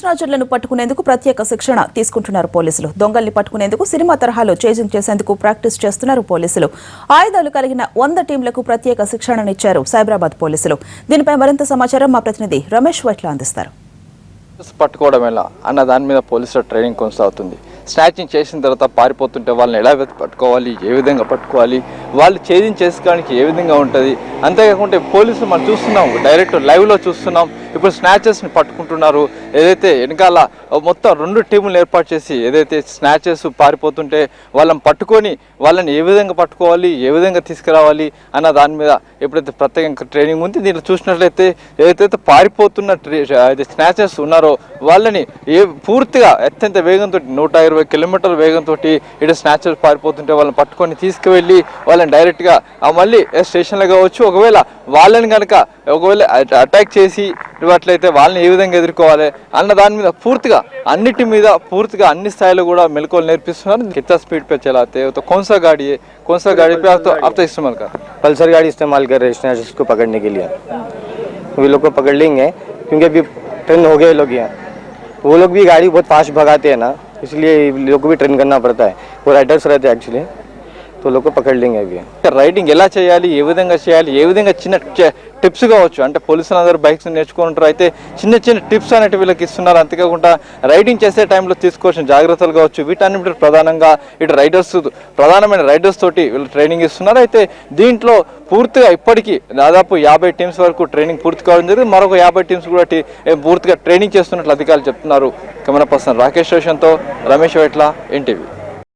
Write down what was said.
రాజర్లను పట్టుకునేందుకు ప్రత్యేక శిక్షణ తీసుకుంటున్నారు పోలీసులు. దొంగల్ని పట్టుకునేందుకు సినిమా తరహాలో చేజింగ్ చేసేందుకు ప్రాక్టీస్ చేస్తున్నారు పోలీసులు. ఆయుధాలు కలిగిన 100 టీంలకు ప్రత్యేక శిక్షణనిచ్చారు సైబరాబాద్ పోలీసులు. దీనిపై మరింత సమాచారం మా ప్రతినిధి రమేష్ వైట్ల అందిస్తారు. పట్టుకోవడం ఎలా అన్న దాని మీద పోలీసుల ట్రైనింగ్ కొనసాగుతుంది. స్నాచింగ్ చేసిన తర్వాత పారిపోతుంటే వాళ్ళని ఎలా పట్టుకోవాలి, ఏ విధంగా పట్టుకోవాలి, వాళ్ళు చేజింగ్ చేసుకోవడానికి ఏ విధంగా ఉంటుంది. అంతేకాకుండా పోలీసులు మనం చూస్తున్నాం, డైరెక్ట్ లైవ్లో చూస్తున్నాం. ఇప్పుడు స్నాచర్స్ని పట్టుకుంటున్నారు. ఏదైతే వెనకాల మొత్తం 2 టీములు ఏర్పాటు చేసి ఏదైతే స్నాచర్స్ పారిపోతుంటే వాళ్ళని పట్టుకొని వాళ్ళని ఏ విధంగా పట్టుకోవాలి, ఏ విధంగా తీసుకురావాలి అన్న దాని మీద ఎప్పుడైతే ప్రత్యేకంగా ట్రైనింగ్ ఉంది. దీంట్లో చూసినట్లయితే ఏదైతే పారిపోతున్న స్నాచర్స్ ఉన్నారో వాళ్ళని పూర్తిగా అత్యంత వేగంతో 120 కిలోమీటర్ల వేగంతో ఇటు స్నాచర్స్ పారిపోతుంటే వాళ్ళని పట్టుకొని తీసుకువెళ్ళి వాళ్ళని డైరెక్ట్గా మళ్ళీ స్టేషన్లో కావచ్చు, ఒకవేళ వాళ్ళని కనుక అటాక్ చేసి ఇవ్వట్లయితే వాళ్ళని ఏ విధంగా ఎదుర్కోవాలి అన్న దాని మీద పూర్తిగా అన్నిటి మీద పూర్తిగా అన్ని స్థాయిలో కూడా మెలకువలు నేర్పిస్తున్నారు. कितना स्पीड पे चलाते हो तो कौन सा गाड़ी पे आप तो इस्तेमाल कर पल्सर गाड़ी इस्तेमाल कर रहे हैं स्नैचर्स को पकड़ने के लिए. वो लोग को पकड़ लेंगे क्योंकि अभी ट्रेन हो गए लोग यहाँ. वो लोग भी गाड़ी बहुत फास्ट भगाते हैं ना, इसलिए लोग को भी ट्रेन करना पड़ता है. वो राइडर्स रहते हैं एक्चुअली, तो लोग को पकड़ लेंगे अभी. రైడింగ్ ఎలా చేయాలి, ఏ విధంగా చేయాలి, ఏ విధంగా చిన్న టిప్స్ కావచ్చు. అంటే పోలీసులు అందరూ బైక్స్ నేర్చుకుంటారు, అయితే చిన్న చిన్న టిప్స్ అనేవి వీళ్ళకి ఇస్తున్నారు. అంతేకాకుండా రైడింగ్ చేసే టైంలో తీసుకోవాల్సిన జాగ్రత్తలు కావచ్చు, వీటన్నిటి ప్రధానంగా ఇటు ప్రధానమైన రైడర్స్ తోటి వీళ్ళు ట్రైనింగ్ ఇస్తున్నారు. అయితే దీంట్లో పూర్తిగా ఇప్పటికీ దాదాపు 50 టీమ్స్ వరకు ట్రైనింగ్ పూర్తి కావడం జరిగింది. మరొక 50 టీమ్స్ కూడా పూర్తిగా ట్రైనింగ్ చేస్తున్నట్లు అధికారులు చెప్తున్నారు. కెమెరా పర్సన్ రాకేష్ రోషన్తో రమేష్ వైట్ల, ఎన్టీవీ.